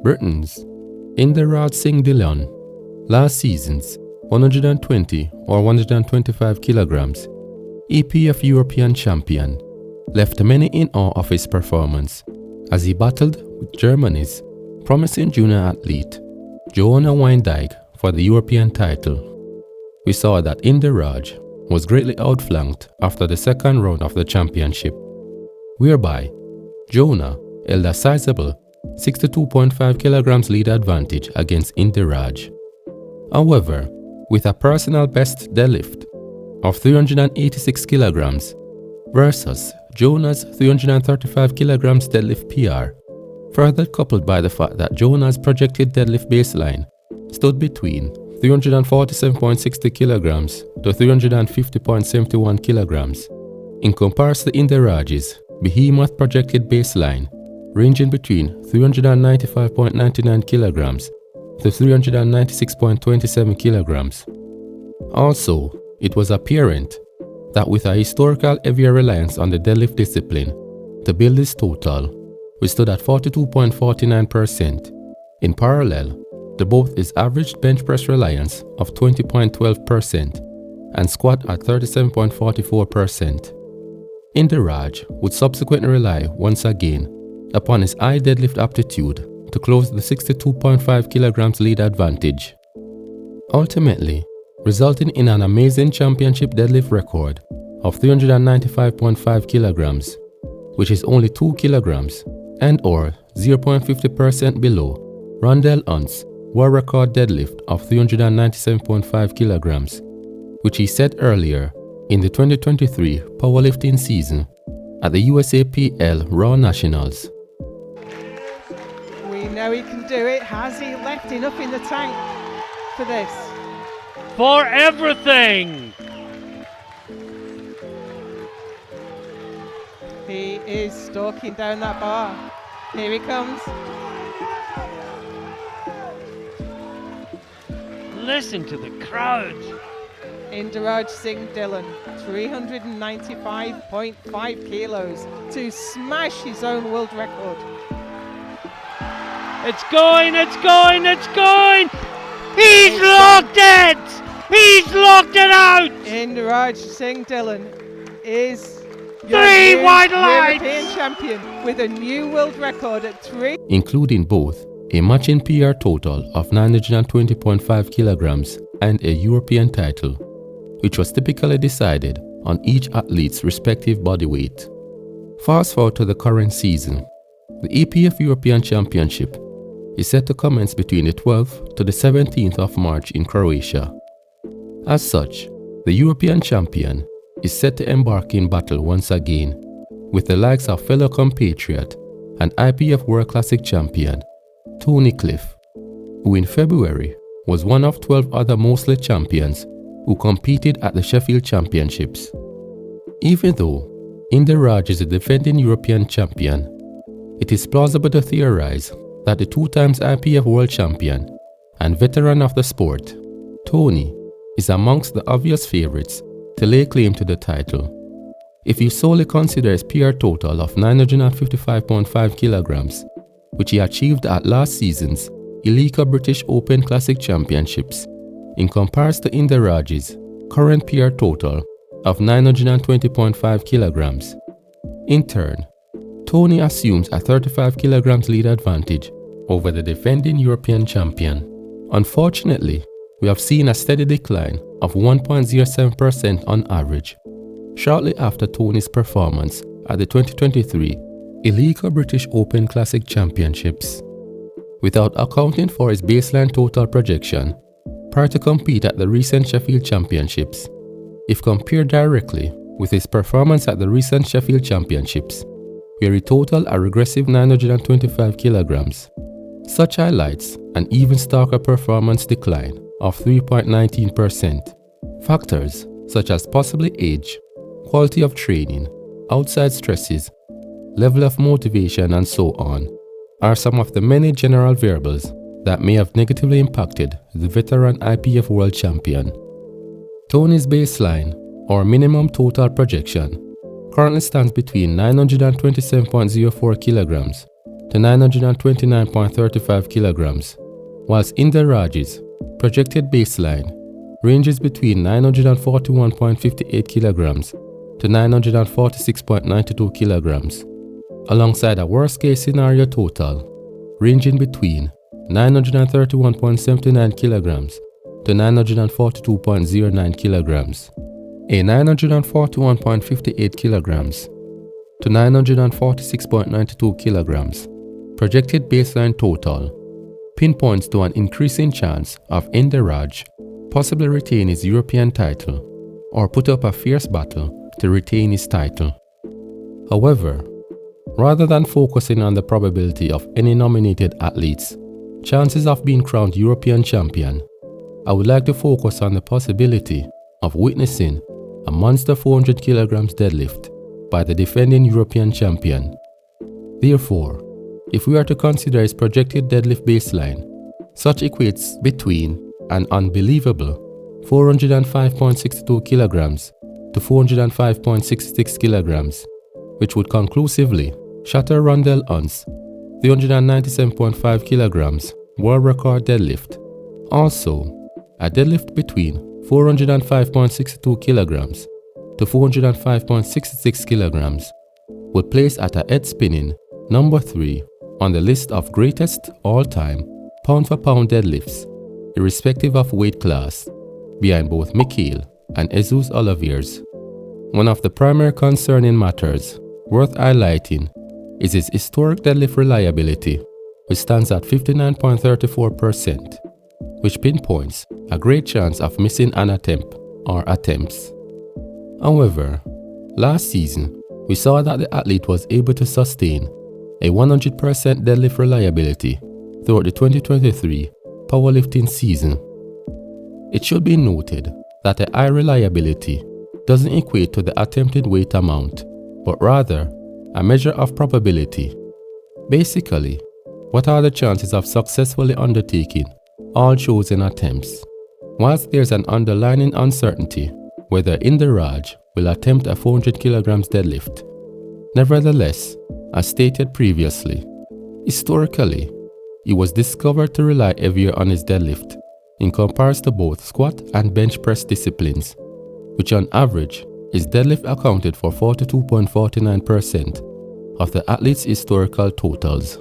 Britain's Inderraj Singh-Dhillon, last season's 120 or 125 kilograms EPF European champion, left many in awe of his performance as he battled with Germany's promising junior athlete Joanna Weindeig for the European title. We saw that Inderraj was greatly outflanked after the second round of the championship, whereby Joanna held a sizable 62.5 kilograms lead advantage against Inderraj. However, with a personal best deadlift of 386 kilograms versus Joanna's 335 kilograms deadlift PR, further coupled by the fact that Joanna's projected deadlift baseline stood between 347.60 kilograms to 350.71 kilograms, in comparison to Inderraj's behemoth projected baseline ranging between 395.99 kilograms to 396.27 kilograms. Also, it was apparent that with a historical heavier reliance on the deadlift discipline to build this total, we stood at 42.49%. In parallel to both his average bench press reliance of 20.12% and squat at 37.44%. Inderraj would subsequently rely once again upon his high deadlift aptitude to close the 62.5 kilograms lead advantage, ultimately resulting in an amazing championship deadlift record of 395.5 kilograms, which is only 2 kilograms and or 0.50% below Rondel Hunte's world record deadlift of 397.5 kilograms, which he set earlier in the 2023 powerlifting season at the USAPL Raw Nationals. We know he can do it. Has he left enough in the tank for this? For everything! He is stalking down that bar. Here he comes. Listen to the crowd. Inderraj Singh-Dhillon, 395.5 kilos to smash his own world record. It's going, it's going, it's going! He's locked it! He's locked it out! Inderraj Singh-Dhillon is three wide lines! European champion with a new world record at 3, including both a matching PR total of 920.5 kilograms and a European title, which was typically decided on each athlete's respective body weight. Fast forward to the current season, the EPF European Championship is set to commence between the 12th to the 17th of March in Croatia. As such, the European champion is set to embark in battle once again with the likes of fellow compatriot and IPF World Classic champion Tony Cliff, who in February was one of 12 other mostly champions who competed at the Sheffield Championships. Even though Inderraj is a defending European champion, it is plausible to theorize that the 2 times IPF world champion and veteran of the sport, Tony, is amongst the obvious favorites to lay claim to the title. If you solely consider his PR total of 955.5 kilograms, which he achieved at last season's EPF British Open Classic Championships, in comparison to Inderraj's current PR total of 920.5 kilograms. In turn, Tony assumes a 35 kilograms lead advantage over the defending European champion. Unfortunately, we have seen a steady decline of 1.07% on average shortly after Tony's performance at the 2023 EPF British Open Classic Championships. Without accounting for his baseline total projection prior to compete at the recent Sheffield Championships, if compared directly with his performance at the recent Sheffield Championships, where he totaled a regressive 925 kilograms, such highlights an even starker performance decline of 3.19%. Factors such as possibly age, quality of training, outside stresses, level of motivation, and so on are some of the many general variables that may have negatively impacted the veteran IPF world champion. Tony's baseline, or minimum total projection, currently stands between 927.04 kilograms to 929.35 kilograms, whilst Inderraj's projected baseline ranges between 941.58 kilograms to 946.92 kilograms, alongside a worst-case scenario total ranging between 931.79 kilograms to 942.09 kilograms. A 941.58 kilograms to 946.92 kilograms projected baseline total pinpoints to an increasing chance of Inderraj possibly retain his European title or put up a fierce battle to retain his title. However, rather than focusing on the probability of any nominated athletes' chances of being crowned European champion, I would like to focus on the possibility of witnessing a monster 400 kilograms deadlift by the defending European champion. Therefore, if we are to consider his projected deadlift baseline, such equates between an unbelievable 405.62 kilograms to 405.66 kilograms, which would conclusively shatter Rondel Hunte's 397.5 kilograms world record deadlift. Also, a deadlift between 405.62 kilograms to 405.66 kilograms would place at a head-spinning number 3 on the list of greatest all-time pound-for-pound deadlifts, irrespective of weight class, behind both Mikhail and Jesus Oliviers. One of the primary concerning matters worth highlighting is his historic deadlift reliability, which stands at 59.34%, which pinpoints a great chance of missing an attempt or attempts. However, last season, we saw that the athlete was able to sustain a 100% deadlift reliability throughout the 2023 powerlifting season. It should be noted that a high reliability doesn't equate to the attempted weight amount, but rather a measure of probability. Basically, what are the chances of successfully undertaking all chosen attempts? Whilst there's an underlying uncertainty whether Inderraj will attempt a 400 kilograms deadlift, nevertheless, as stated previously, historically, he was discovered to rely heavier on his deadlift in comparison to both squat and bench press disciplines, which on average, his deadlift accounted for 42.49% of the athlete's historical totals.